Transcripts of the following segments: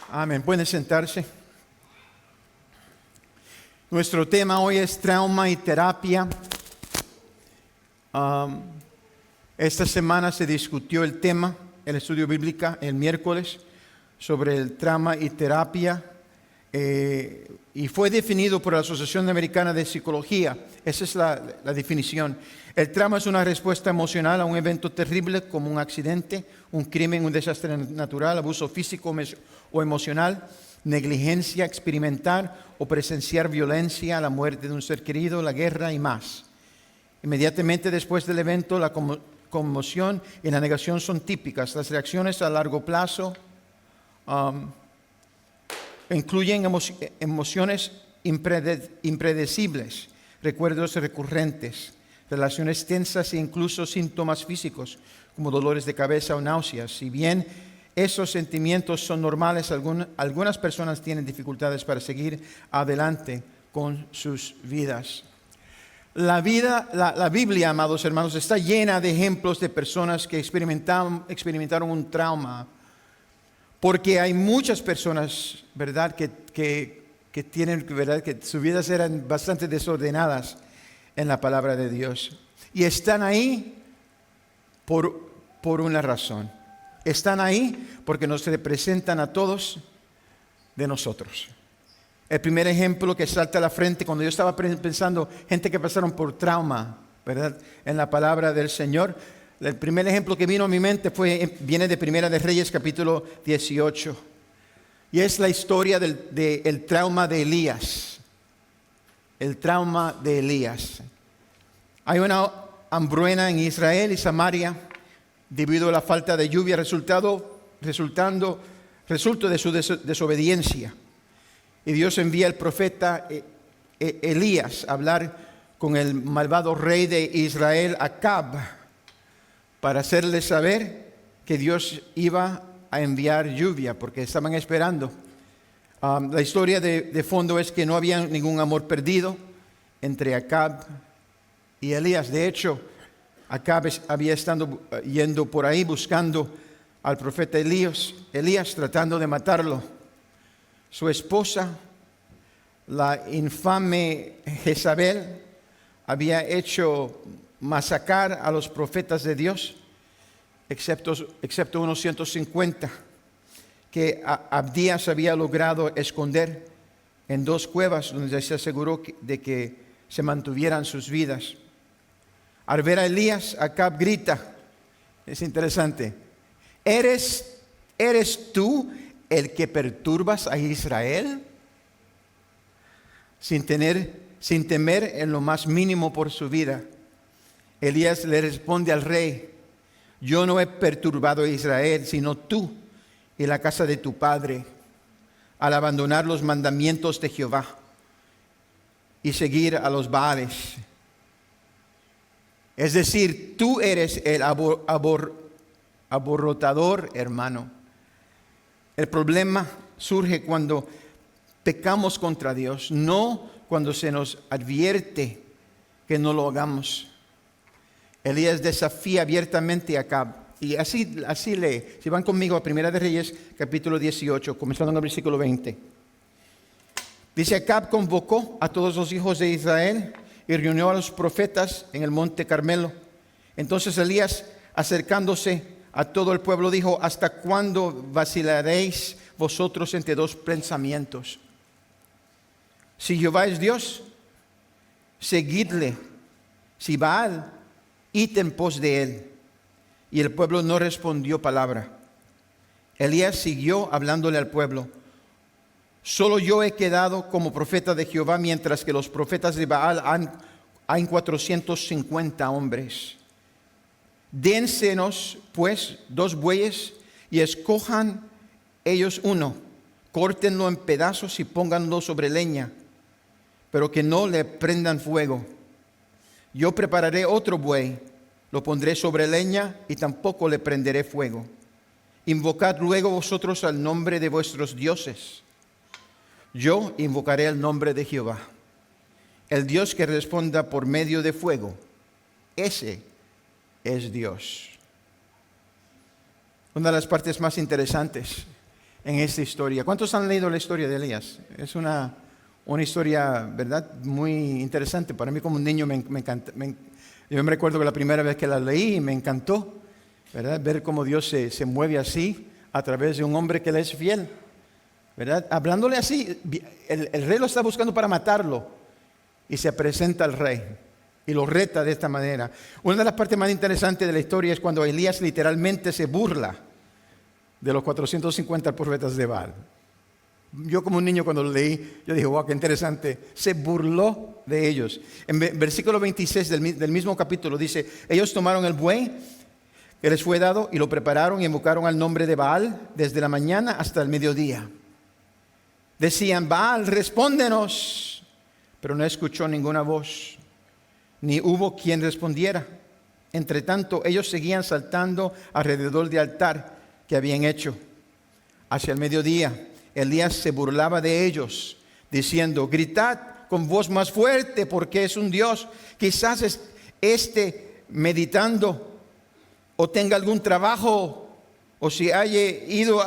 Amén. Pueden sentarse. Nuestro tema hoy es trauma y terapia. Esta semana se discutió el tema, el estudio bíblico, el miércoles, sobre el trauma y terapia. Y fue definido por la Asociación Americana de Psicología. Esa es la definición. El trauma es una respuesta emocional a un evento terrible como un accidente, un crimen, un desastre natural, abuso físico o emocional, negligencia, experimentar o presenciar violencia, la muerte de un ser querido, la guerra y más. Inmediatamente después del evento, la conmoción y la negación son típicas. Las reacciones a largo plazo incluyen emociones impredecibles, recuerdos recurrentes, relaciones tensas e incluso síntomas físicos como dolores de cabeza o náuseas. Si bien esos sentimientos son normales, algunas personas tienen dificultades para seguir adelante con sus vidas. La Biblia, amados hermanos, está llena de ejemplos de personas que experimentaron un trauma. Porque hay muchas personas, ¿verdad?, que tienen, ¿verdad?, que sus vidas eran bastante desordenadas en la palabra de Dios. Y están ahí por una razón. Están ahí porque nos representan a todos de nosotros. El primer ejemplo que salta a la frente cuando yo estaba pensando, gente que pasaron por trauma, ¿verdad?, en la palabra del Señor. El primer ejemplo que vino a mi mente viene de Primera de Reyes, capítulo 18. Y es la historia del trauma de Elías. El trauma de Elías. Hay una hambruna en Israel y Samaria debido a la falta de lluvia, resultado de su desobediencia. Y Dios envía al profeta Elías a hablar con el malvado rey de Israel, Acab, para hacerles saber que Dios iba a enviar lluvia, porque estaban esperando. La historia de fondo es que no había ningún amor perdido entre Acab y Elías. De hecho, Acab había estado yendo por ahí buscando al profeta Elías, tratando de matarlo. Su esposa, la infame Jezabel, había hecho masacrar a los profetas de Dios, excepto unos 150 que Abdías había logrado esconder en 2 cuevas donde se aseguró de que se mantuvieran sus vidas. Al ver a Elías, Acab grita, es interesante, ¿eres tú el que perturbas a Israel? Sin temer en lo más mínimo por su vida, Elías le responde al rey, yo no he perturbado a Israel, sino tú y la casa de tu padre, al abandonar los mandamientos de Jehová y seguir a los Baales. Es decir, tú eres el aborotador, hermano. El problema surge cuando pecamos contra Dios, no cuando se nos advierte que no lo hagamos. Elías desafía abiertamente a Acab. Y así lee. Si van conmigo a Primera de Reyes, capítulo 18, comenzando en el versículo 20. Dice, Acab convocó a todos los hijos de Israel y reunió a los profetas en el monte Carmelo. Entonces Elías, acercándose a todo el pueblo, dijo, ¿hasta cuándo vacilaréis vosotros entre 2 pensamientos? Si Jehová es Dios, seguidle. Si Baal, id en pos de él. Y el pueblo no respondió palabra. Elías siguió hablándole al pueblo. Solo yo he quedado como profeta de Jehová, mientras que los profetas de Baal hay 450 hombres. Dénsenos, pues, 2 bueyes y escojan ellos uno. Córtenlo en pedazos y pónganlo sobre leña, pero que no le prendan fuego. Yo prepararé otro buey, lo pondré sobre leña y tampoco le prenderé fuego. Invocad luego vosotros al nombre de vuestros dioses. Yo invocaré el nombre de Jehová. El Dios que responda por medio de fuego, ese es Dios. Una de las partes más interesantes en esta historia. ¿Cuántos han leído la historia de Elías? Es una historia, ¿verdad?, muy interesante. Para mí como un niño me encanta. Yo me recuerdo que la primera vez que la leí me encantó, ¿verdad?, ver cómo Dios se mueve así a través de un hombre que le es fiel, ¿verdad? Hablándole así, el rey lo está buscando para matarlo y se presenta al rey y lo reta de esta manera. Una de las partes más interesantes de la historia es cuando Elías literalmente se burla de los 450 profetas de Baal. Yo como un niño cuando lo leí, yo dije, wow, qué interesante. Se burló de ellos. En versículo 26 del mismo capítulo dice, ellos tomaron el buey que les fue dado y lo prepararon y invocaron al nombre de Baal desde la mañana hasta el mediodía. Decían, Baal, respóndenos. Pero no escuchó ninguna voz, ni hubo quien respondiera. Entre tanto, ellos seguían saltando alrededor del altar que habían hecho. Hacia el mediodía, Elías se burlaba de ellos, diciendo, gritad con voz más fuerte, porque es un Dios. Quizás esté meditando, o tenga algún trabajo, o si haya ido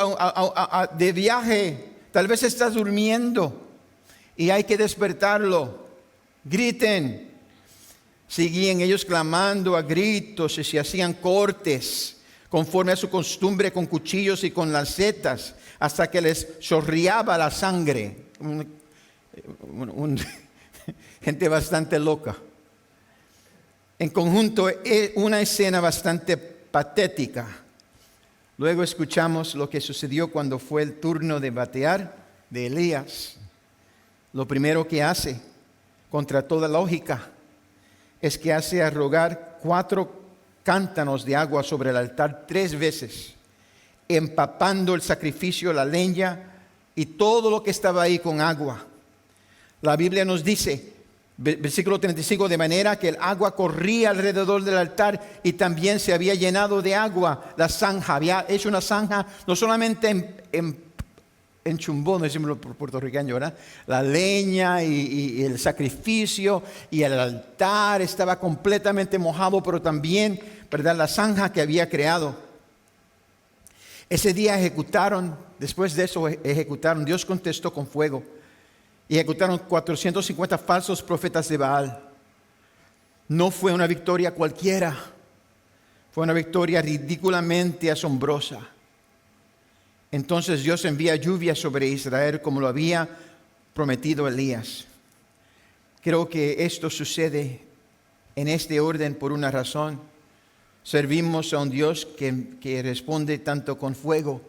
de viaje. Tal vez está durmiendo y hay que despertarlo. Griten. Seguían ellos clamando a gritos y se hacían cortes conforme a su costumbre con cuchillos y con lancetas, hasta que les chorreaba la sangre. Gente bastante loca. En conjunto, es una escena bastante patética. Luego escuchamos lo que sucedió cuando fue el turno de batear de Elías. Lo primero que hace, contra toda lógica, es que hace arrojar 4 cántanos de agua sobre el altar 3 veces, empapando el sacrificio, la leña y todo lo que estaba ahí con agua. La Biblia nos dice, versículo 35, de manera que el agua corría alrededor del altar y también se había llenado de agua la zanja. Había hecho una zanja no solamente enchumbó, no decimos por puertorriqueño, ¿verdad? La leña y el sacrificio y el altar estaba completamente mojado, pero también, ¿verdad?, la zanja que había creado. Ese día después de eso ejecutaron, Dios contestó con fuego. Y ejecutaron 450 falsos profetas de Baal. No fue una victoria cualquiera. Fue una victoria ridículamente asombrosa. Entonces Dios envía lluvia sobre Israel como lo había prometido Elías. Creo que esto sucede en este orden por una razón. Servimos a un Dios que responde tanto con fuego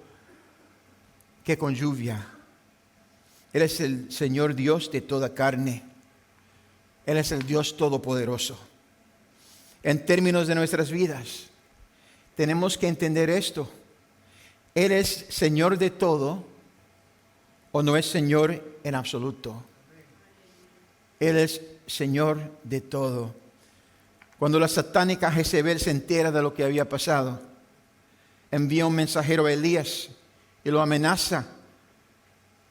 que con lluvia. Él es el Señor Dios de toda carne. Él es el Dios todopoderoso. En términos de nuestras vidas, tenemos que entender esto. Él es Señor de todo o no es Señor en absoluto. Él es Señor de todo. Cuando la satánica Jezebel se entera de lo que había pasado, envía un mensajero a Elías y lo amenaza,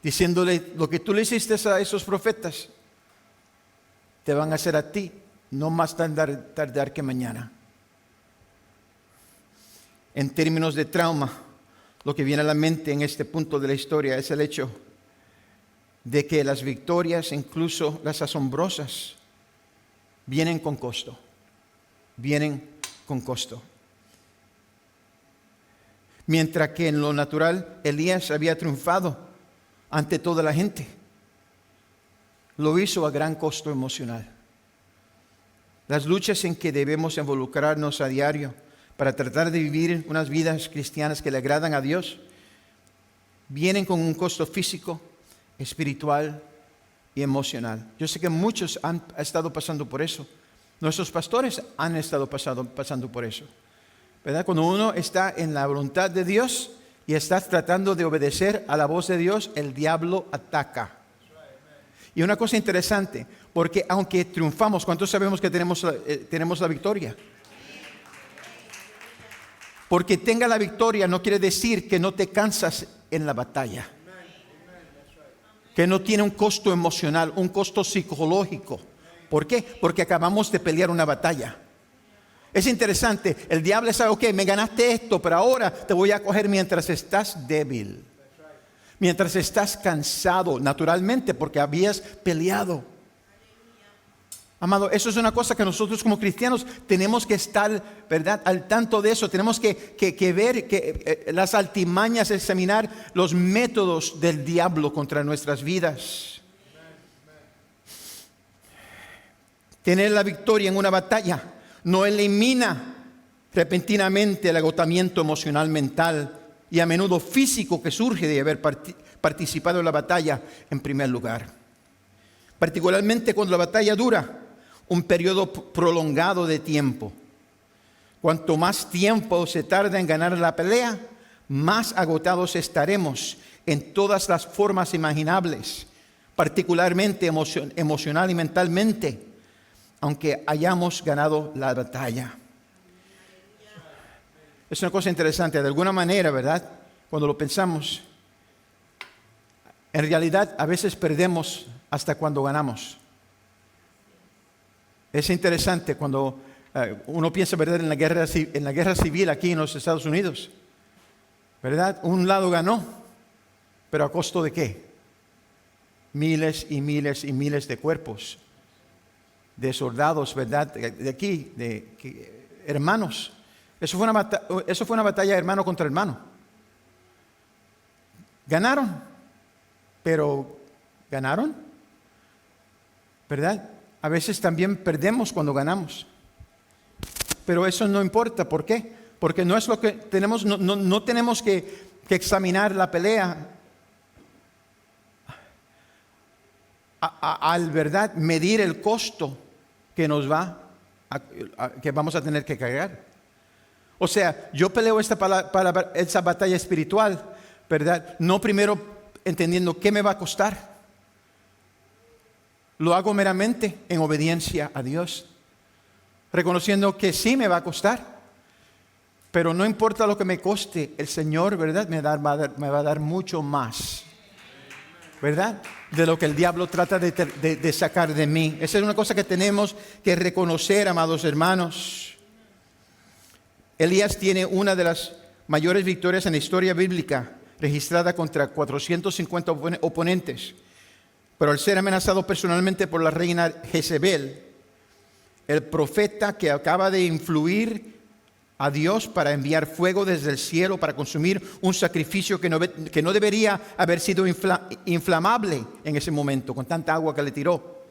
diciéndole, lo que tú le hiciste a esos profetas, te van a hacer a ti, no más tardar que mañana. En términos de trauma, lo que viene a la mente en este punto de la historia es el hecho de que las victorias, incluso las asombrosas, vienen con costo. Vienen con costo. Mientras que en lo natural Elías había triunfado ante toda la gente, lo hizo a gran costo emocional. Las luchas en que debemos involucrarnos a diario para tratar de vivir unas vidas cristianas que le agradan a Dios, vienen con un costo físico, espiritual y emocional. Yo sé que muchos han estado pasando por eso. Nuestros pastores han estado pasando por eso, ¿verdad? Cuando uno está en la voluntad de Dios y estás tratando de obedecer a la voz de Dios, el diablo ataca. Y una cosa interesante, porque aunque triunfamos, ¿cuántos sabemos que tenemos la victoria? Porque tenga la victoria no quiere decir que no te cansas en la batalla. Que no tiene un costo emocional, un costo psicológico. ¿Por qué? Porque acabamos de pelear una batalla. Es interesante, el diablo sabe, ok, me ganaste esto, pero ahora te voy a coger mientras estás débil. mientras estás cansado naturalmente porque habías peleado. Amado, eso es una cosa que nosotros como cristianos tenemos que estar, ¿verdad?, al tanto de eso. Tenemos que ver las altimañas, examinar los métodos del diablo contra nuestras vidas. Tener la victoria en una batalla no elimina repentinamente el agotamiento emocional, mental y a menudo físico que surge de haber participado en la batalla en primer lugar. Particularmente cuando la batalla dura un periodo prolongado de tiempo. Cuanto más tiempo se tarda en ganar la pelea, más agotados estaremos en todas las formas imaginables, particularmente emocional y mentalmente, aunque hayamos ganado la batalla. Es una cosa interesante, de alguna manera, ¿verdad? Cuando lo pensamos, en realidad a veces perdemos hasta cuando ganamos. Es interesante cuando uno piensa, ¿verdad?, en la guerra civil aquí en los Estados Unidos, ¿verdad? Un lado ganó, pero ¿a costo de qué? Miles y miles y miles de cuerpos, de soldados, ¿verdad?, de aquí, hermanos. Eso fue una batalla hermano contra hermano. Ganaron, pero ¿ganaron? ¿Verdad? A veces también perdemos cuando ganamos. Pero eso no importa. ¿Por qué? Porque no es lo que tenemos, no tenemos que examinar la pelea al, ¿verdad?, medir el costo que que vamos a tener que cargar. O sea, yo peleo esa batalla espiritual, ¿verdad? No primero entendiendo qué me va a costar. Lo hago meramente en obediencia a Dios, reconociendo que sí me va a costar, pero no importa lo que me coste, el Señor, ¿verdad?, me va a dar mucho más, ¿verdad?, de lo que el diablo trata de sacar de mí. Esa es una cosa que tenemos que reconocer, amados hermanos. Elías tiene una de las mayores victorias en la historia bíblica, registrada contra 450 oponentes. Pero al ser amenazado personalmente por la reina Jezebel, el profeta que acaba de influir a Dios para enviar fuego desde el cielo para consumir un sacrificio que no debería haber sido inflamable en ese momento, con tanta agua que le tiró.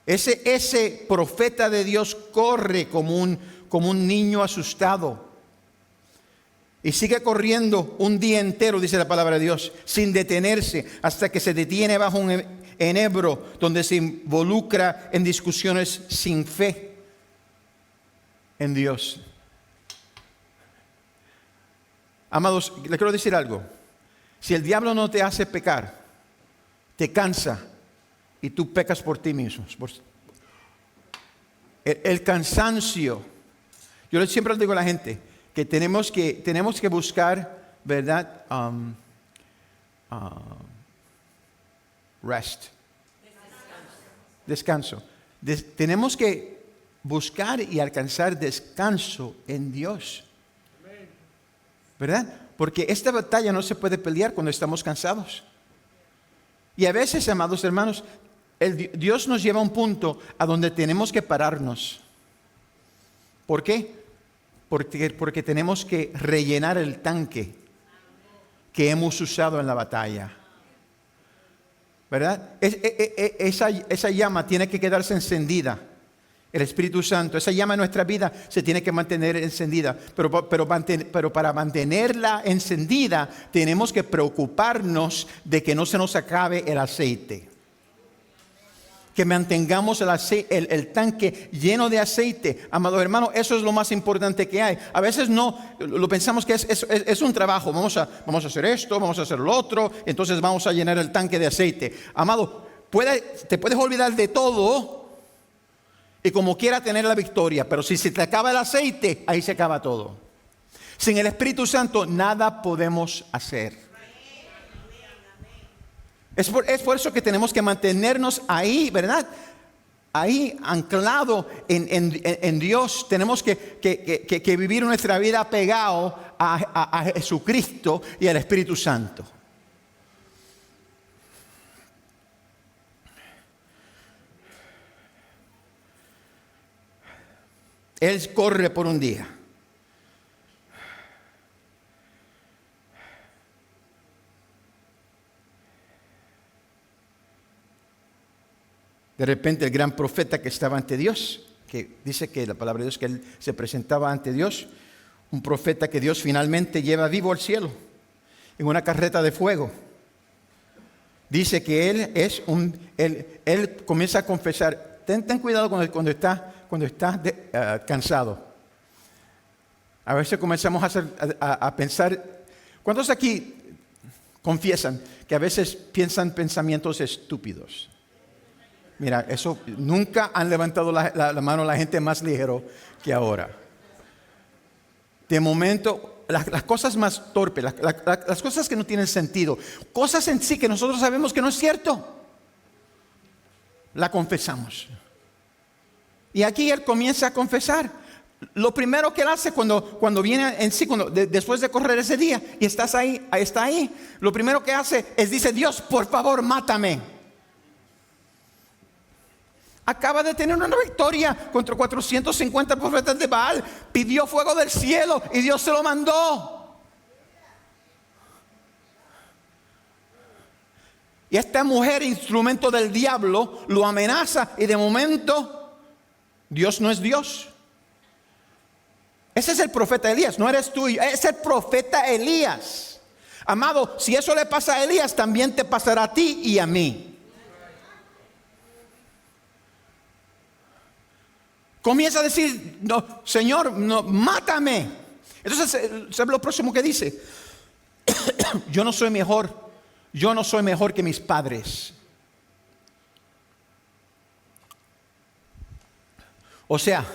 Ese profeta de Dios corre como un niño asustado. Y sigue corriendo un día entero, dice la palabra de Dios, sin detenerse, hasta que se detiene bajo un enebro, donde se involucra en discusiones sin fe en Dios. Amados, le quiero decir algo. Si el diablo no te hace pecar, te cansa y tú pecas por ti mismo. El cansancio. Yo siempre les digo a la gente que tenemos que buscar, ¿verdad? Rest. Descanso. Tenemos que buscar y alcanzar descanso en Dios. ¿Verdad? Porque esta batalla no se puede pelear cuando estamos cansados. Y a veces, amados hermanos, Dios nos lleva a un punto a donde tenemos que pararnos. ¿Por qué? Porque tenemos que rellenar el tanque que hemos usado en la batalla. ¿Verdad? Esa llama tiene que quedarse encendida. El Espíritu Santo, esa llama en nuestra vida se tiene que mantener encendida. Pero para mantenerla encendida tenemos que preocuparnos de que no se nos acabe el aceite. Que mantengamos el tanque lleno de aceite. Amados hermanos, eso es lo más importante que hay. A veces no, lo pensamos que es un trabajo. Vamos a hacer esto, vamos a hacer lo otro, entonces vamos a llenar el tanque de aceite. Amado, te puedes olvidar de todo y como quiera tener la victoria, pero si se te acaba el aceite, ahí se acaba todo. Sin el Espíritu Santo nada podemos hacer. Es por eso que tenemos que mantenernos ahí, ¿verdad? Ahí anclado en Dios. Tenemos que vivir nuestra vida pegado a Jesucristo y al Espíritu Santo. Él corre por un día. De repente el gran profeta que estaba ante Dios, que dice que la palabra de Dios, que él se presentaba ante Dios, un profeta que Dios finalmente lleva vivo al cielo, en una carreta de fuego. Dice que él comienza a confesar. Ten cuidado cuando estás cansado. A veces comenzamos a pensar. ¿Cuántos aquí confiesan que a veces piensan pensamientos estúpidos? Mira, eso nunca han levantado la mano la gente más ligero que ahora. De momento, las cosas más torpes, las cosas que no tienen sentido, cosas en sí que nosotros sabemos que no es cierto, la confesamos. Y aquí él comienza a confesar. Lo primero que él hace cuando viene en sí, después de correr ese día y está ahí, lo primero que hace es dice: Dios, por favor, mátame. Acaba de tener una victoria contra 450 profetas de Baal. Pidió fuego del cielo y Dios se lo mandó. Y esta mujer, instrumento del diablo, lo amenaza y de momento Dios no es Dios. Ese es el profeta Elías, no eres tú, es el profeta Elías. Amado, si eso le pasa a Elías, también te pasará a ti y a mí. Comienza a decir: no, Señor, no, mátame. Entonces, ¿sabe lo próximo que dice? Yo no soy mejor que mis padres. O sea,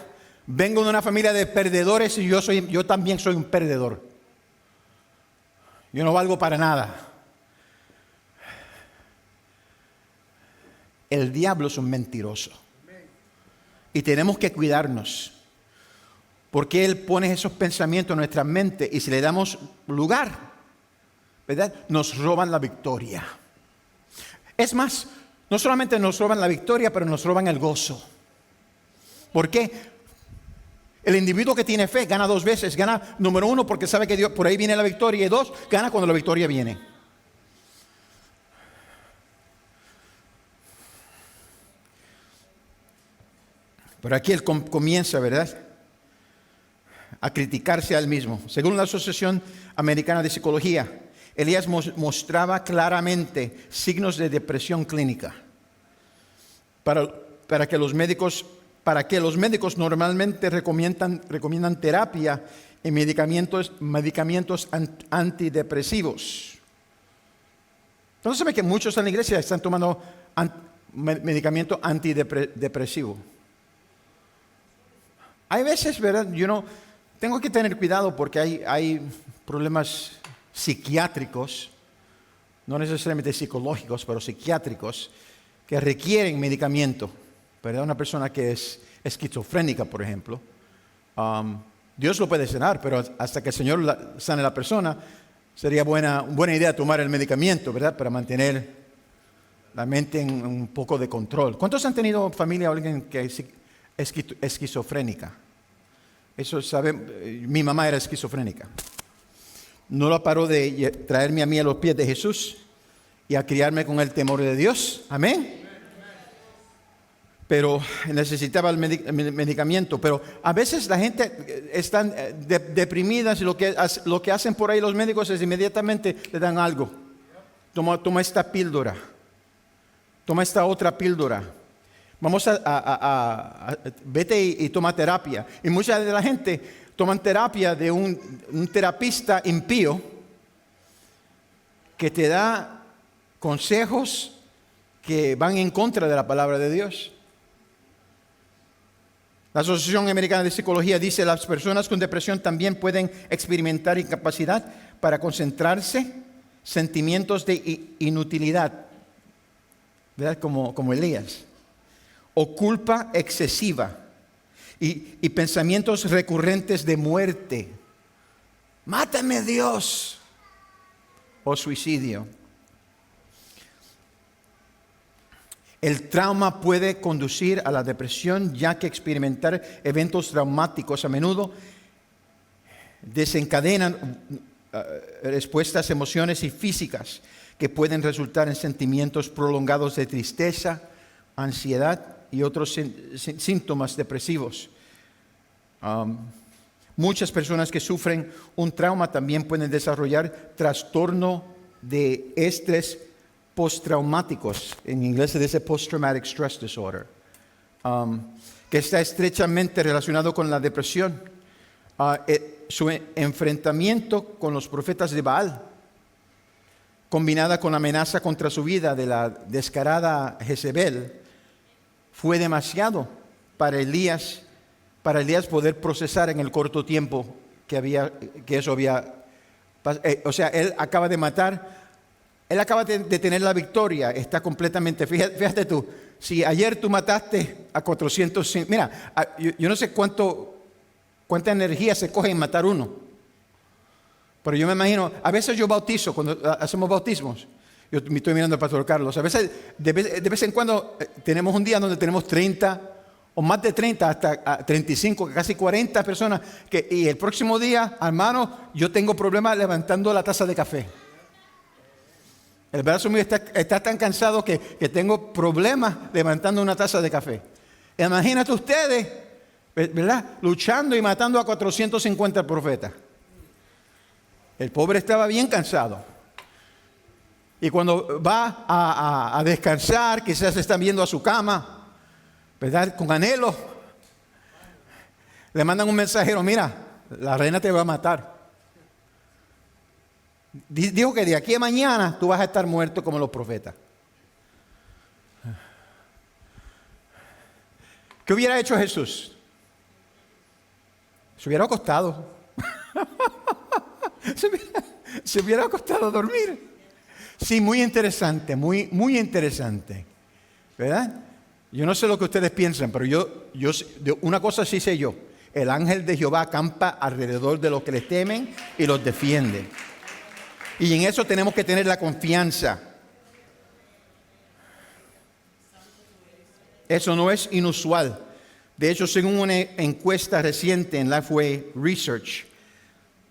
vengo de una familia de perdedores y yo también soy un perdedor. Yo no valgo para nada. El diablo es un mentiroso. Y tenemos que cuidarnos, porque él pone esos pensamientos en nuestra mente y si le damos lugar, ¿verdad?, nos roban la victoria. Es más, no solamente nos roban la victoria, pero nos roban el gozo. ¿Por qué? El individuo que tiene fe gana 2 veces. Gana, número 1, porque sabe que Dios, por ahí viene la victoria, y 2, gana cuando la victoria viene. Pero aquí él comienza, ¿verdad?, a criticarse a él mismo. Según la Asociación Americana de Psicología, Elías mostraba claramente signos de depresión clínica. Para que los médicos normalmente recomiendan terapia y medicamentos antidepresivos. Entonces sabe que muchos en la iglesia están tomando medicamento antidepresivo. Hay veces, ¿verdad? Tengo que tener cuidado porque hay problemas psiquiátricos, no necesariamente psicológicos, pero psiquiátricos, que requieren medicamento. ¿Verdad? Una persona que es esquizofrénica, por ejemplo, Dios lo puede sanar, pero hasta que el Señor sane a la persona, sería buena idea tomar el medicamento, ¿verdad?, para mantener la mente en un poco de control. ¿Cuántos han tenido familia o alguien que es esquizofrénica? Eso sabe, mi mamá era esquizofrénica. No la paró de traerme a mí a los pies de Jesús y a criarme con el temor de Dios. Amén. Pero necesitaba el medicamento. Pero a veces la gente está deprimida y lo que hacen por ahí los médicos es inmediatamente le dan algo. Toma esta píldora. Toma esta otra píldora. Vamos vete y toma terapia. Y mucha de la gente toman terapia de un terapista impío que te da consejos que van en contra de la palabra de Dios. La Asociación Americana de Psicología dice que las personas con depresión también pueden experimentar incapacidad para concentrarse, sentimientos de inutilidad, ¿verdad?, como Elías, o culpa excesiva y pensamientos recurrentes de muerte. ¡Mátame, Dios! O suicidio. El trauma puede conducir a la depresión, ya que experimentar eventos traumáticos a menudo desencadenan respuestas emociones y físicas que pueden resultar en sentimientos prolongados de tristeza, ansiedad y otros síntomas depresivos. Muchas personas que sufren un trauma también pueden desarrollar trastorno de estrés postraumáticos. En inglés se dice Post-Traumatic Stress Disorder, que está estrechamente relacionado con la depresión. Su enfrentamiento con los profetas de Baal, combinada con la amenaza contra su vida de la descarada Jezebel, fue demasiado para Elías poder procesar en el corto tiempo que eso había. O sea, él acaba de tener la victoria, está completamente. Fíjate tú, si ayer tú mataste a 400, mira, yo no sé cuánta energía se coge en matar uno, pero yo me imagino, a veces yo bautizo, cuando hacemos bautismos, yo me estoy mirando al pastor Carlos, a veces, de vez en cuando tenemos un día donde tenemos 30 o más de 30, hasta 35, casi 40 personas, y el próximo día, hermano, yo tengo problemas levantando la taza de café. El brazo mío está tan cansado que tengo problemas levantando una taza de café. Imagínate ustedes, ¿verdad?, luchando y matando a 450 profetas. El pobre estaba bien cansado. Y cuando va a descansar, quizás está viendo a su cama, ¿verdad?, con anhelo, le mandan un mensajero: mira, la reina te va a matar. Dijo que de aquí a mañana tú vas a estar muerto como los profetas. ¿Qué hubiera hecho Jesús? Se hubiera acostado. se hubiera acostado a dormir. Sí, muy interesante, muy interesante, ¿verdad? Yo no sé lo que ustedes piensan, pero yo una cosa sí sé yo: el ángel de Jehová acampa alrededor de los que le temen y los defiende. Y en eso tenemos que tener la confianza. Eso no es inusual. De hecho, según una encuesta reciente en Lifeway Research,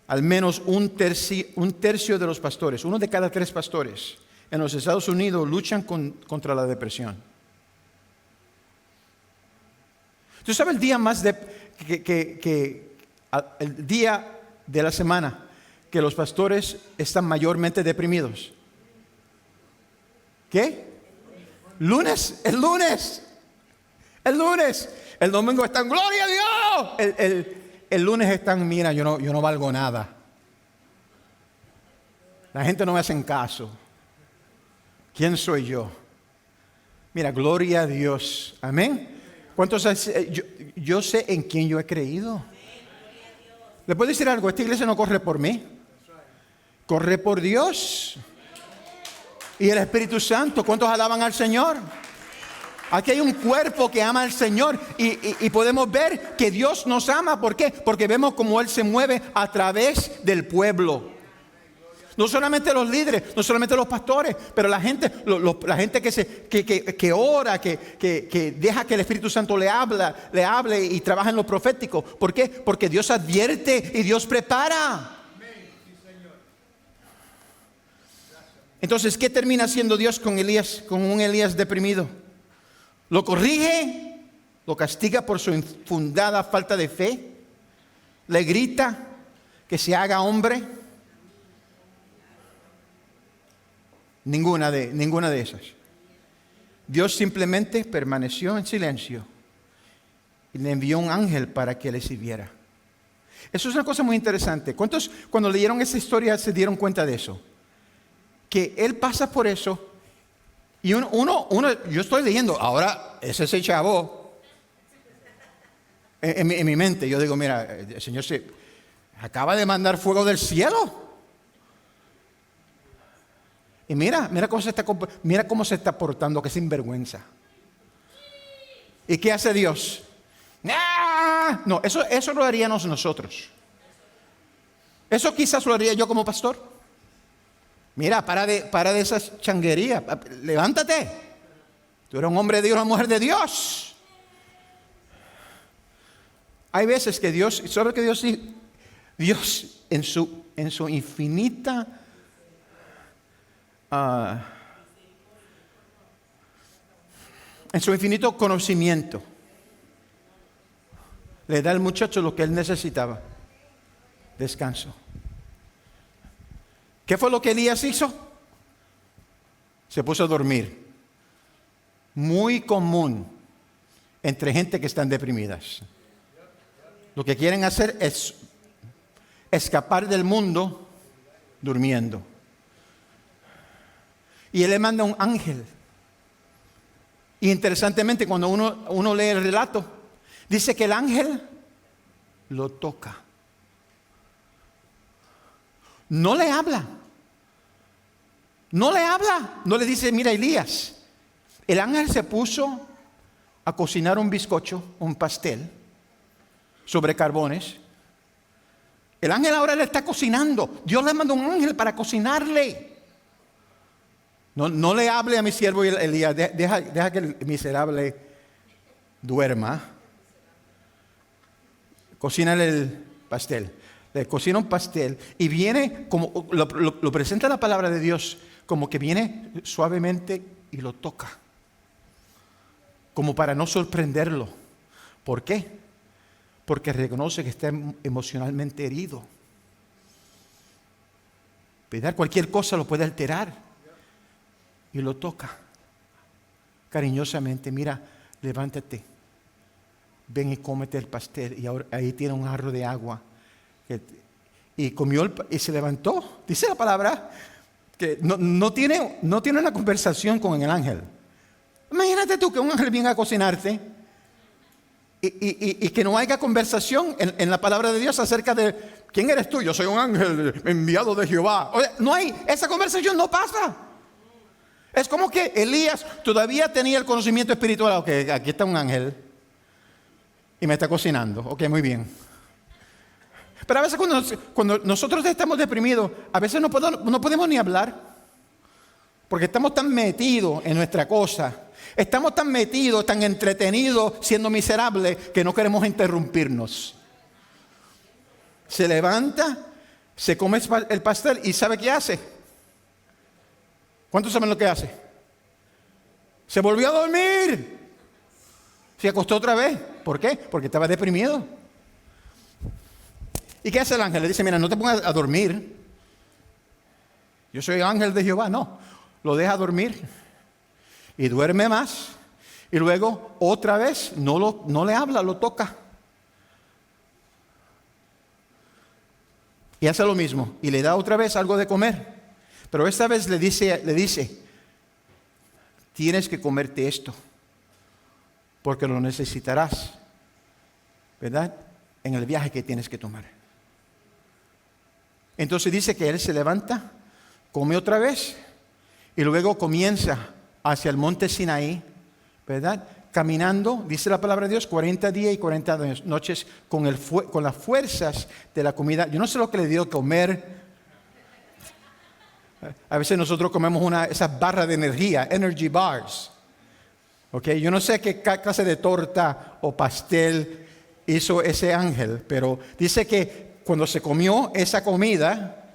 al menos un tercio de los pastores, 1 de cada 3 pastores en los Estados Unidos luchan contra la depresión. ¿Tú sabes el día más el día de la semana que los pastores están mayormente deprimidos? ¿Qué? ¿Lunes? El lunes. El domingo están, ¡gloria a Dios! El lunes están, mira, yo no valgo nada. La gente no me hace caso. ¿Quién soy yo? Mira, gloria a Dios. Amén. ¿Cuántos? Yo sé en quién yo he creído. ¿Le puedo decir algo? Esta iglesia no corre por mí. Corre por Dios y el Espíritu Santo. ¿Cuántos alaban al Señor? Aquí hay un cuerpo que ama al Señor y podemos ver que Dios nos ama. ¿Por qué? Porque vemos cómo Él se mueve a través del pueblo. No solamente los líderes, no solamente los pastores, pero la gente que ora, que deja que el Espíritu Santo le hable y trabaja en lo profético. ¿Por qué? Porque Dios advierte y Dios prepara. Entonces, ¿qué termina haciendo Dios con Elías, con un Elías deprimido? Lo corrige, lo castiga por su infundada falta de fe, le grita que se haga hombre. Ninguna de esas. Dios simplemente permaneció en silencio y le envió un ángel para que le sirviera. Eso es una cosa muy interesante. ¿Cuántos cuando leyeron esa historia se dieron cuenta de eso? Que él pasa por eso. Y uno, yo estoy leyendo, ahora es ese chavo en mi mente. Yo digo, mira, el Señor se acaba de mandar fuego del cielo. Y mira cómo se está portando, que sinvergüenza. ¿Y qué hace Dios? ¡Ah! No, eso lo haríamos nosotros. Eso quizás lo haría yo como pastor. Mira, para de esas changuerías. Levántate. Tú eres un hombre de Dios, una mujer de Dios. Hay veces que Dios, ¿sabe que Dios en su infinita en su infinito conocimiento, le da al muchacho lo que él necesitaba: descanso. ¿Qué fue lo que Elías hizo? Se puso a dormir. Muy común entre gente que están deprimidas. Lo que quieren hacer es escapar del mundo durmiendo. Y él le manda un ángel. Y interesantemente, cuando uno lee el relato, dice que el ángel lo toca. No le habla. No le habla. No le dice: mira, Elías. El ángel se puso a cocinar un bizcocho, un pastel, sobre carbones. El ángel ahora le está cocinando. Dios le mandó un ángel para cocinarle. No le hable a mi siervo Elías. Deja que el miserable duerma. Cocínale el pastel. Le cocina un pastel y viene, como lo presenta la palabra de Dios, como que viene suavemente y lo toca. Como para no sorprenderlo. ¿Por qué? Porque reconoce que está emocionalmente herido. ¿Verdad? Cualquier cosa lo puede alterar. Y lo toca cariñosamente. Mira, levántate. Ven y cómete el pastel. Y ahora ahí tiene un jarro de agua. Y comió y se levantó. Dice la palabra que no tiene una conversación con el ángel. Imagínate tú que un ángel venga a cocinarte y que no haya conversación en la palabra de Dios acerca de quién eres tú. Yo soy un ángel enviado de Jehová. Oye, no hay, esa conversación no pasa. Es como que Elías todavía tenía el conocimiento espiritual. Ok, aquí está un ángel y me está cocinando. Ok, muy bien. Pero a veces cuando nosotros estamos deprimidos, a veces no podemos ni hablar. Porque estamos tan metidos en nuestra cosa. Estamos tan metidos, tan entretenidos, siendo miserables, que no queremos interrumpirnos. Se levanta, se come el pastel y ¿sabe qué hace? ¿Cuántos saben lo que hace? Se volvió a dormir. Se acostó otra vez. ¿Por qué? Porque estaba deprimido. ¿Y qué hace el ángel? Le dice: mira, no te pongas a dormir. Yo soy ángel de Jehová. No, lo deja dormir. Y duerme más. Y luego otra vez no le habla, lo toca. Y hace lo mismo. Y le da otra vez algo de comer. Pero esta vez le dice: tienes que comerte esto. Porque lo necesitarás. ¿Verdad? En el viaje que tienes que tomar. Entonces dice que él se levanta, come otra vez. Y luego comienza hacia el monte Sinaí, ¿verdad? Caminando, dice la palabra de Dios, 40 días y 40 noches con las fuerzas de la comida. Yo no sé lo que le dio a comer. A veces nosotros comemos esas barras de energía, energy bars. Okay, yo no sé qué clase de torta o pastel hizo ese ángel, pero dice que cuando se comió esa comida,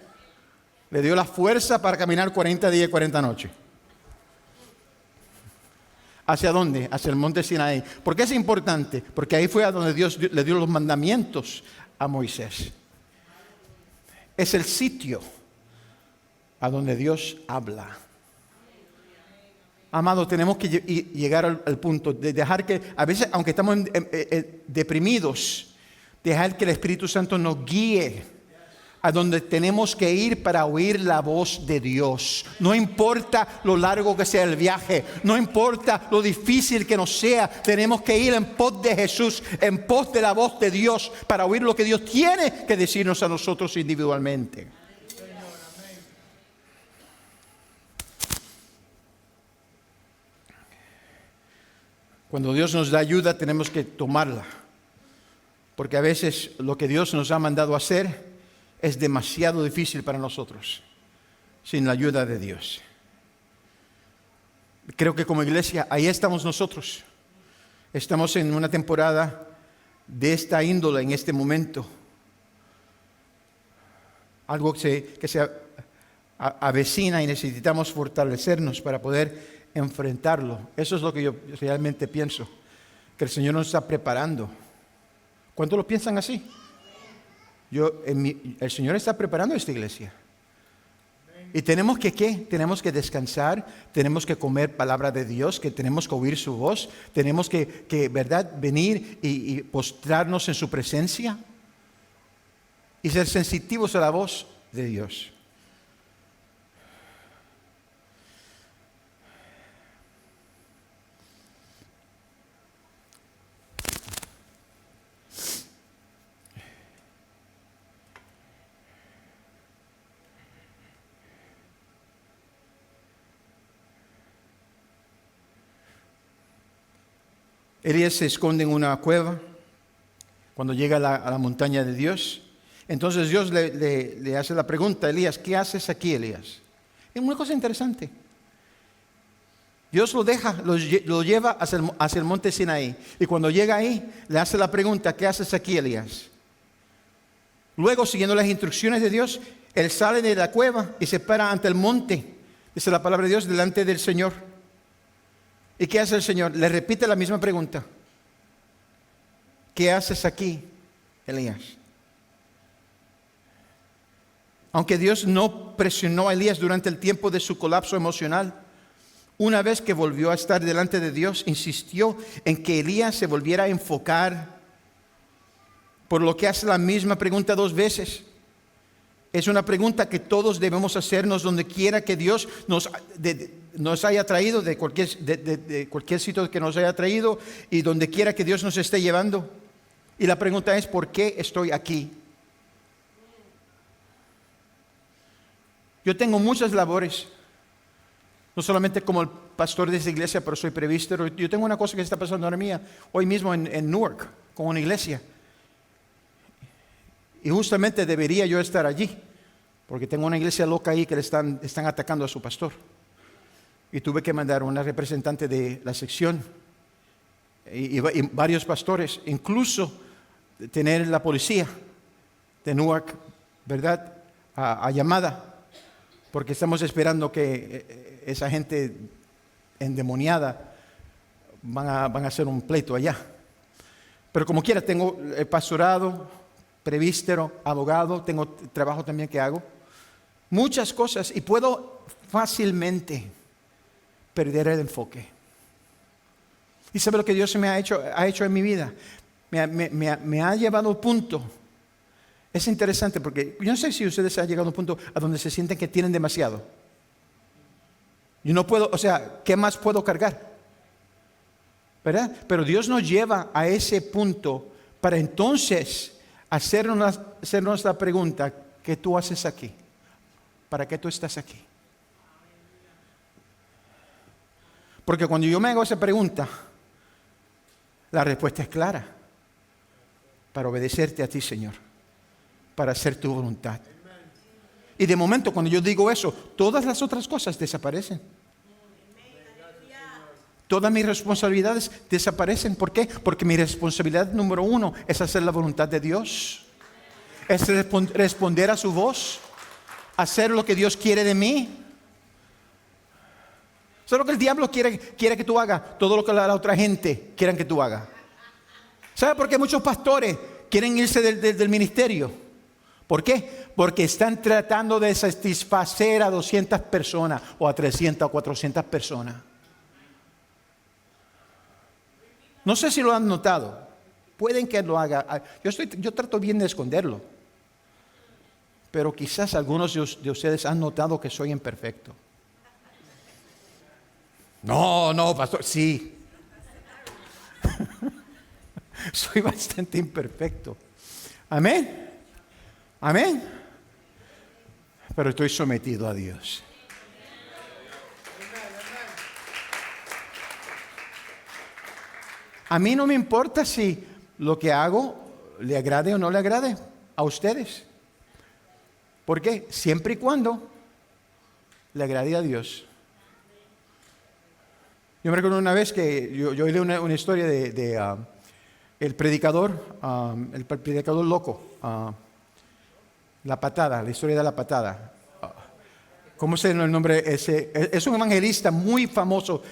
le dio la fuerza para caminar 40 días y 40 noches. ¿Hacia dónde? Hacia el monte Sinaí. ¿Por qué es importante? Porque ahí fue a donde Dios le dio los mandamientos a Moisés. Es el sitio a donde Dios habla. Amado, tenemos que llegar al punto de dejar que, a veces, aunque estamos deprimidos, dejar que el Espíritu Santo nos guíe a donde tenemos que ir para oír la voz de Dios. No importa lo largo que sea el viaje, no importa lo difícil que nos sea, tenemos que ir en pos de Jesús, en pos de la voz de Dios, para oír lo que Dios tiene que decirnos a nosotros individualmente. Cuando Dios nos da ayuda, tenemos que tomarla. Porque a veces lo que Dios nos ha mandado a hacer es demasiado difícil para nosotros, sin la ayuda de Dios. creo que como iglesia, ahí estamos nosotros. Estamos en una temporada de esta índole en este momento. Algo que se avecina y necesitamos fortalecernos para poder enfrentarlo. Eso es lo que yo realmente pienso, que el Señor nos está preparando. ¿Cuántos lo piensan así? El Señor está preparando esta iglesia. Y tenemos que, ¿qué? Tenemos que descansar, tenemos que comer palabra de Dios, que tenemos que oír su voz, tenemos que ¿verdad? Venir y postrarnos en su presencia y ser sensitivos a la voz de Dios. Elías se esconde en una cueva cuando llega a la montaña de Dios. Entonces Dios le hace la pregunta: Elías, ¿qué haces aquí, Elías? Es una cosa interesante. Dios lo deja, lo lleva hacia el monte Sinaí. Y cuando llega ahí, le hace la pregunta: ¿qué haces aquí, Elías? Luego, siguiendo las instrucciones de Dios, él sale de la cueva y se para ante el monte. Dice la palabra de Dios, delante del Señor. ¿Y qué hace el Señor? Le repite la misma pregunta: ¿qué haces aquí, Elías? Aunque Dios no presionó a Elías durante el tiempo de su colapso emocional, una vez que volvió a estar delante de Dios, insistió en que Elías se volviera a enfocar, por lo que hace la misma pregunta 2 veces. Es una pregunta que todos debemos hacernos donde quiera que Dios nos haya traído, de cualquier sitio que nos haya traído y donde quiera que Dios nos esté llevando. Y la pregunta es: ¿por qué estoy aquí? Yo tengo muchas labores, no solamente como el pastor de esta iglesia, pero soy presbítero. Yo tengo una cosa que está pasando ahora mía, hoy mismo en Newark, con una iglesia. Y justamente debería yo estar allí, porque tengo una iglesia loca ahí que le están atacando a su pastor. Y tuve que mandar una representante de la sección y varios pastores, incluso tener la policía de Newark, ¿verdad?, a llamada, porque estamos esperando que esa gente endemoniada van a hacer un pleito allá. Pero como quiera, tengo el pastorado, presbítero, abogado, tengo trabajo también que hago, muchas cosas, y puedo fácilmente perder el enfoque. ¿Y sabe lo que Dios ha hecho en mi vida? Me ha llevado a un punto. Es interesante porque yo no sé si ustedes han llegado a un punto a donde se sienten que tienen demasiado. Yo no puedo, ¿qué más puedo cargar? ¿Verdad? Pero Dios nos lleva a ese punto para entonces hacernos la pregunta: ¿qué tú haces aquí? ¿Para qué tú estás aquí? Porque cuando yo me hago esa pregunta, la respuesta es clara: para obedecerte a ti, Señor, para hacer tu voluntad. Y de momento, cuando yo digo eso, todas las otras cosas desaparecen. Todas mis responsabilidades desaparecen. ¿Por qué? Porque mi responsabilidad número 1 es hacer la voluntad de Dios. Es responder a su voz. Hacer lo que Dios quiere de mí. ¿Sabes lo que el diablo quiere que tú hagas? Todo lo que la otra gente quiere que tú hagas. ¿Sabes por qué muchos pastores quieren irse del ministerio? ¿Por qué? Porque están tratando de satisfacer a 200 personas o a 300 o 400 personas. No sé si lo han notado. Pueden que lo haga. Yo trato bien de esconderlo. Pero quizás algunos de ustedes han notado que soy imperfecto. No, pastor, sí. Soy bastante imperfecto. Amén. Amén. Pero estoy sometido a Dios. A mí no me importa si lo que hago le agrade o no le agrade a ustedes. ¿Por qué? Siempre y cuando le agrade a Dios. Yo me recuerdo una vez que yo leí una historia de el predicador loco, la patada, la historia de la patada. ¿Cómo se llama el nombre? Es un evangelista muy famoso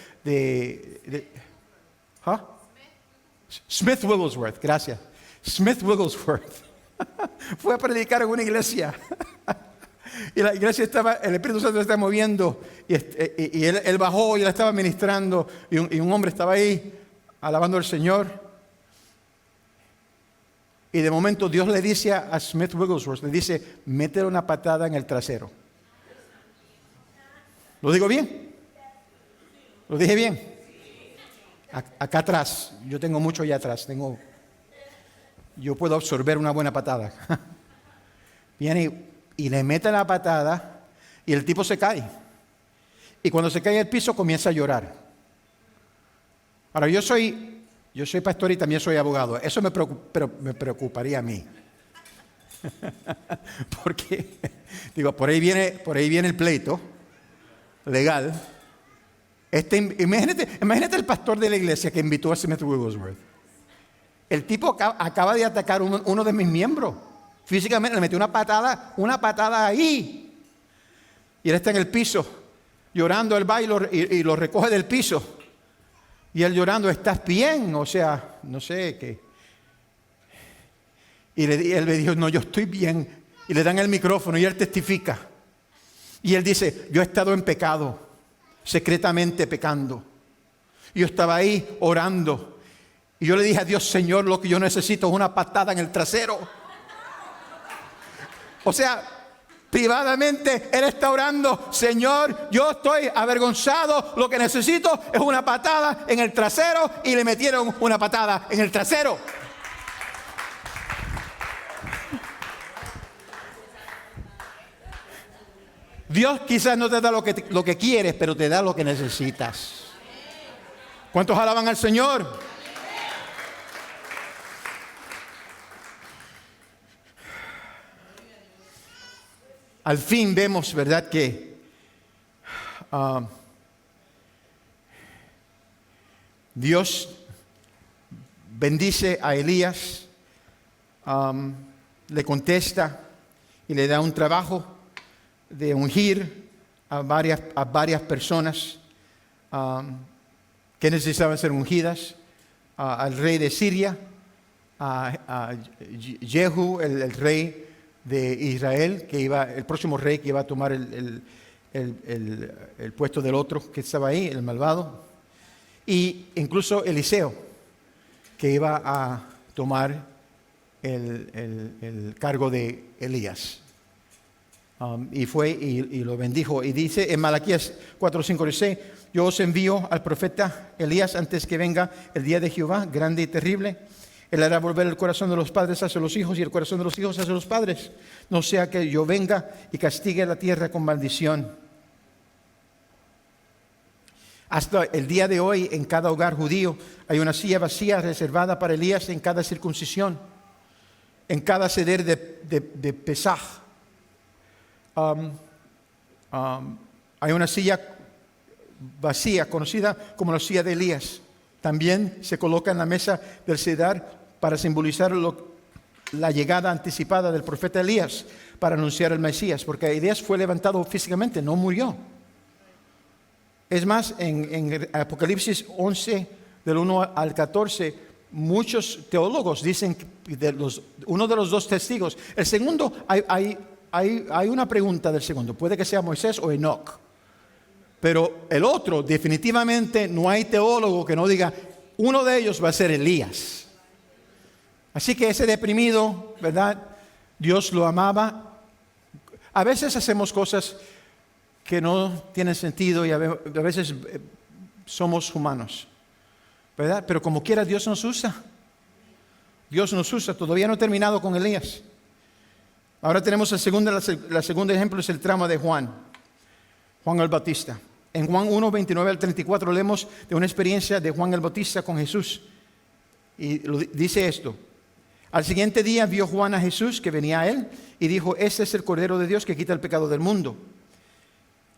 Smith Wigglesworth, gracias. Smith Wigglesworth. Fue a predicar en una iglesia. Y la iglesia el Espíritu Santo estaba moviendo. Y él bajó y él estaba ministrando. Y un hombre estaba ahí alabando al Señor. Y de momento Dios le dice a Smith Wigglesworth, le dice, métele una patada en el trasero. ¿Lo digo bien? ¿Lo dije bien? Acá atrás, yo tengo mucho allá atrás, yo puedo absorber una buena patada. Viene y le mete la patada y el tipo se cae. Y cuando se cae al piso comienza a llorar. Ahora yo soy pastor y también soy abogado. Eso me preocuparía a mí. Porque, por ahí viene el pleito legal. Imagínate el pastor de la iglesia que invitó a Smith Wigglesworth. El tipo acaba de atacar uno de mis miembros. Físicamente le metió una patada ahí. Y él está en el piso, llorando. Él va y lo recoge del piso. Y él llorando, ¿estás bien? O sea, no sé qué. Y él le dijo, no, yo estoy bien. Y le dan el micrófono y él testifica. Y él dice, yo he estado en pecado, secretamente pecando. Y yo estaba ahí orando. Y yo le dije a Dios, Señor, lo que yo necesito es una patada en el trasero. O sea, privadamente él está orando, Señor, yo estoy avergonzado, lo que necesito es una patada en el trasero. Y le metieron una patada en el trasero. Dios quizás no te da lo que quieres, pero te da lo que necesitas. ¿Cuántos alaban al Señor? Al fin vemos, ¿verdad?, que Dios bendice a Elías, le contesta y le da un trabajo de ungir a varias personas que necesitaban ser ungidas, al rey de Siria, a Jehu, el rey de Israel, el próximo rey que iba a tomar el puesto del otro que estaba ahí, el malvado, y incluso Eliseo, que iba a tomar el cargo de Elías. Y fue y lo bendijo. Y dice en Malaquías 4:5-6, yo os envío al profeta Elías antes que venga el día de Jehová, grande y terrible. Él hará volver el corazón de los padres hacia los hijos y el corazón de los hijos hacia los padres. No sea que yo venga y castigue la tierra con maldición. Hasta el día de hoy, en cada hogar judío, hay una silla vacía reservada para Elías en cada circuncisión, en cada seder de Pesaj. Hay una silla vacía, conocida como la silla de Elías. También se coloca en la mesa del cedar para simbolizar la llegada anticipada del profeta Elías para anunciar el Mesías, porque Elías fue levantado físicamente, no murió. Es más, en Apocalipsis 11, del 1 al 14, muchos teólogos dicen que uno de los dos testigos, el segundo, hay una pregunta del segundo, puede que sea Moisés o Enoc, pero el otro, definitivamente no hay teólogo que no diga, uno de ellos va a ser Elías. Así que ese deprimido, ¿verdad? Dios lo amaba. A veces hacemos cosas que no tienen sentido y a veces somos humanos, ¿verdad? Pero como quiera Dios nos usa. Dios nos usa. Todavía no he terminado con Elías. Ahora tenemos la segunda ejemplo, es el tramo de Juan el Bautista. En Juan 1, 29 al 34 leemos de una experiencia de Juan el Bautista con Jesús. Y dice esto. Al siguiente día vio Juan a Jesús que venía a él y dijo, este es el Cordero de Dios que quita el pecado del mundo.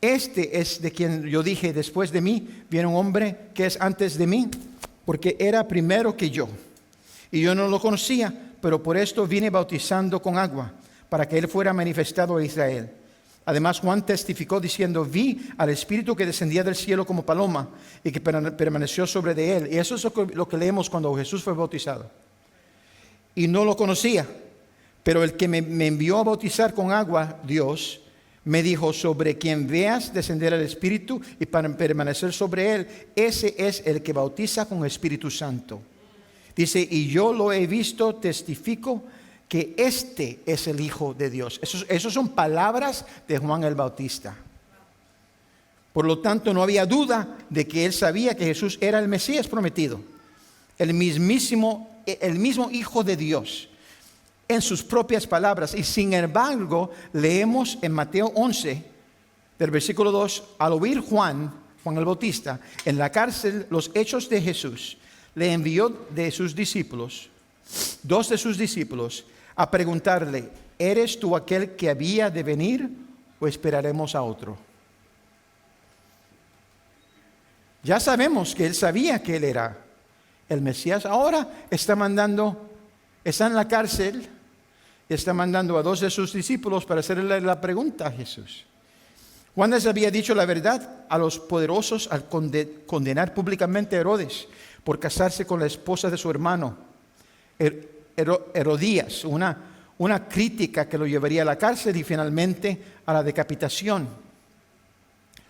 Este es de quien yo dije, después de mí viene un hombre que es antes de mí, porque era primero que yo. Y yo no lo conocía, pero por esto vine bautizando con agua, para que él fuera manifestado a Israel. Además, Juan testificó diciendo, vi al Espíritu que descendía del cielo como paloma y que permaneció sobre de él. Y eso es lo que leemos cuando Jesús fue bautizado. Y no lo conocía, pero el que me envió a bautizar con agua, Dios, me dijo, sobre quien veas descender el Espíritu y para permanecer sobre él, ese es el que bautiza con Espíritu Santo. Dice, y yo lo he visto, testifico que este es el Hijo de Dios. Esas son palabras de Juan el Bautista. Por lo tanto, no había duda de que él sabía que Jesús era el Mesías prometido, el mismo Hijo de Dios, en sus propias palabras. Y sin embargo, leemos en Mateo 11, del versículo 2, al oír Juan el Bautista, en la cárcel, los hechos de Jesús, le envió de sus discípulos, 2 de sus discípulos, a preguntarle, ¿eres tú aquel que había de venir o esperaremos a otro? Ya sabemos que él sabía que él era el Mesías. Ahora está en la cárcel y está mandando a 2 de sus discípulos para hacerle la pregunta a Jesús. Juan les había dicho la verdad a los poderosos al condenar públicamente a Herodes por casarse con la esposa de su hermano Herodías, una crítica que lo llevaría a la cárcel y finalmente a la decapitación.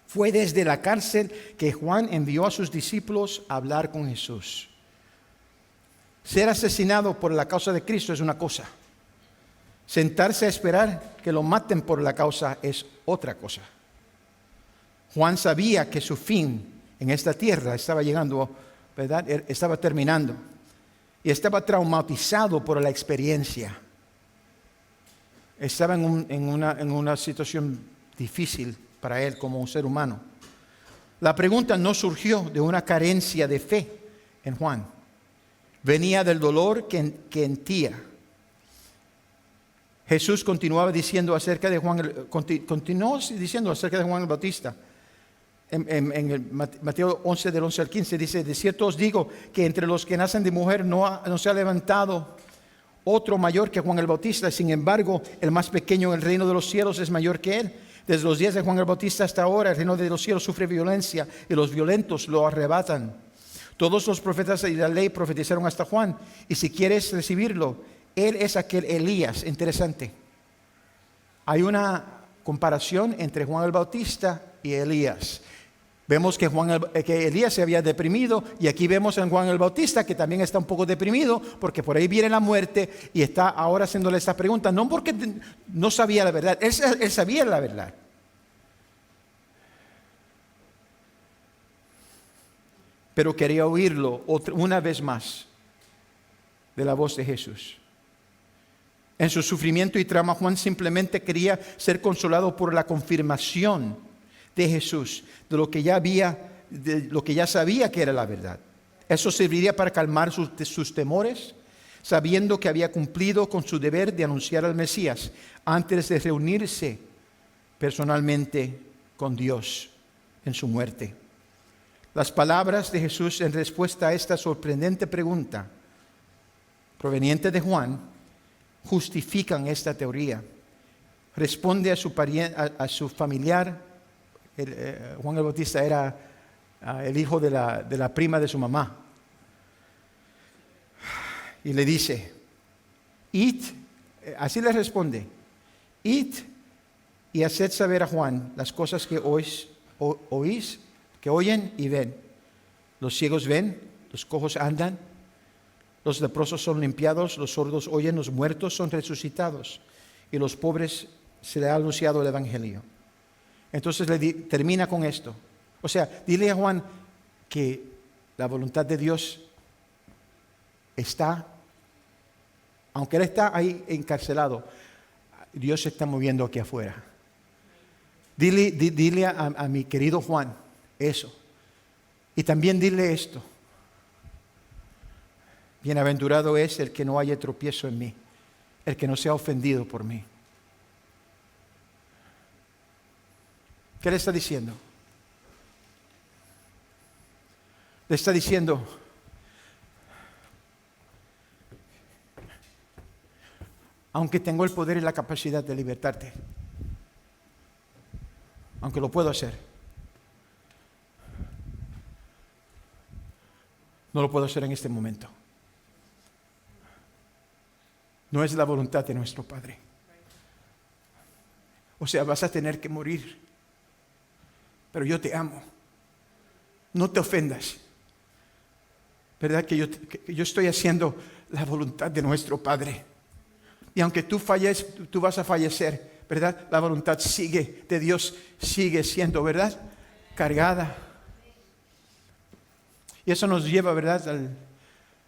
Fue desde la cárcel que Juan envió a sus discípulos a hablar con Jesús. Ser asesinado por la causa de Cristo es una cosa. Sentarse a esperar que lo maten por la causa es otra cosa. Juan sabía que su fin en esta tierra estaba llegando, ¿verdad? Estaba terminando. Y estaba traumatizado por la experiencia. Estaba en una situación difícil para él como un ser humano. La pregunta no surgió de una carencia de fe en Juan. Venía del dolor que entía. Jesús continuó diciendo acerca de Juan el Bautista. En el Mateo 11, del 11 al 15, dice, de cierto os digo que entre los que nacen de mujer no se ha levantado otro mayor que Juan el Bautista. Sin embargo, el más pequeño en el reino de los cielos es mayor que él. Desde los días de Juan el Bautista hasta ahora, el reino de los cielos sufre violencia y los violentos lo arrebatan. Todos los profetas y la ley profetizaron hasta Juan. Y si quieres recibirlo, él es aquel Elías. Interesante. Hay una comparación entre Juan el Bautista y Elías. Vemos que Elías se había deprimido y aquí vemos en Juan el Bautista que también está un poco deprimido porque por ahí viene la muerte y está ahora haciéndole esta pregunta, no porque no sabía la verdad, él sabía la verdad. Pero quería oírlo una vez más de la voz de Jesús. En su sufrimiento y trauma, Juan simplemente quería ser consolado por la confirmación de Jesús, de lo que ya sabía que era la verdad. Eso serviría para calmar sus temores, sabiendo que había cumplido con su deber de anunciar al Mesías antes de reunirse personalmente con Dios en su muerte. Las palabras de Jesús en respuesta a esta sorprendente pregunta, proveniente de Juan, justifican esta teoría. Responde a su familiar. Juan el Bautista era el hijo de la prima de su mamá. Y le dice, id, así le responde, id y haced saber a Juan las cosas que oís, que oyen y ven. Los ciegos ven, los cojos andan, los leprosos son limpiados, los sordos oyen, los muertos son resucitados y los pobres se les ha anunciado el Evangelio. Entonces termina con esto. O sea, dile a Juan que la voluntad de Dios está, aunque él está ahí encarcelado, Dios se está moviendo aquí afuera. Dile a mi querido Juan eso. Y también dile esto. Bienaventurado es el que no haya tropiezo en mí, el que no sea ofendido por mí. ¿Qué le está diciendo? Le está diciendo, aunque tengo el poder y la capacidad de libertarte, aunque lo puedo hacer, no lo puedo hacer en este momento. No es la voluntad de nuestro Padre. O sea, vas a tener que morir. Pero yo te amo. No te ofendas. ¿Verdad? Que yo estoy haciendo la voluntad de nuestro Padre. Y aunque tú falles, tú vas a fallecer, ¿verdad? La voluntad de Dios sigue siendo, ¿verdad? Cargada. Y eso nos lleva, ¿verdad?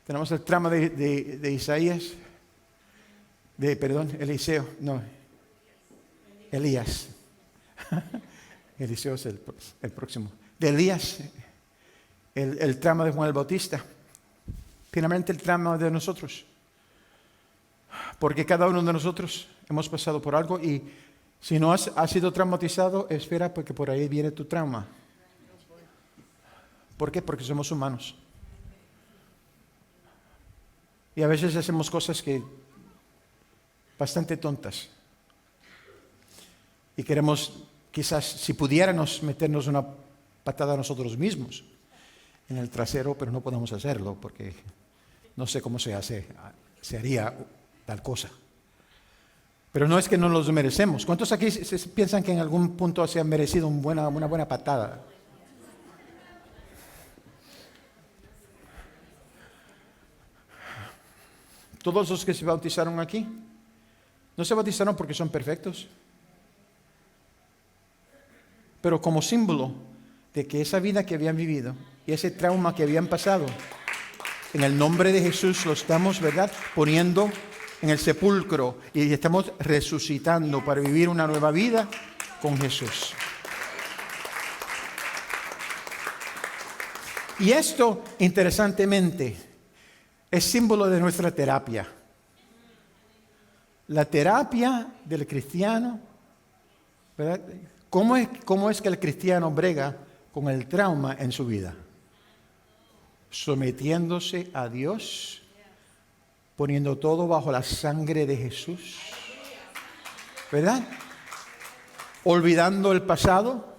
Tenemos el trama de Isaías. Eliseo, no, Elías. Eliseo es el próximo. De Elías, el trama de Juan el Bautista. Finalmente el trama de nosotros. Porque cada uno de nosotros hemos pasado por algo y si no has sido traumatizado, espera porque por ahí viene tu trauma. ¿Por qué? Porque somos humanos. Y a veces hacemos cosas bastante tontas. Y queremos, quizás, si pudiéramos meternos una patada a nosotros mismos en el trasero, pero no podemos hacerlo porque no sé cómo se haría tal cosa. Pero no es que no los merecemos. ¿Cuántos aquí piensan que en algún punto se han merecido una buena patada? Todos los que se bautizaron aquí no se bautizaron porque son perfectos, pero como símbolo de que esa vida que habían vivido y ese trauma que habían pasado, en el nombre de Jesús lo estamos, ¿verdad?, poniendo en el sepulcro y estamos resucitando para vivir una nueva vida con Jesús. Y esto, interesantemente, es símbolo de nuestra terapia. La terapia del cristiano, ¿verdad? ¿Cómo es que el cristiano brega con el trauma en su vida? Sometiéndose a Dios, poniendo todo bajo la sangre de Jesús, ¿verdad? Olvidando el pasado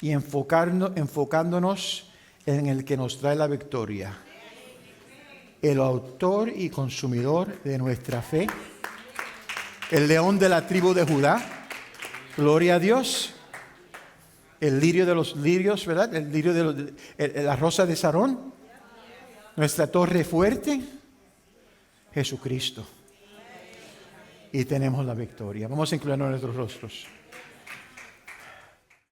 y enfocándonos en el que nos trae la victoria. El autor y consumidor de nuestra fe, el león de la tribu de Judá, gloria a Dios, el lirio de los lirios, ¿verdad? El lirio de la rosa de Sarón, nuestra torre fuerte, Jesucristo. Y tenemos la victoria. Vamos a inclinar nuestros rostros.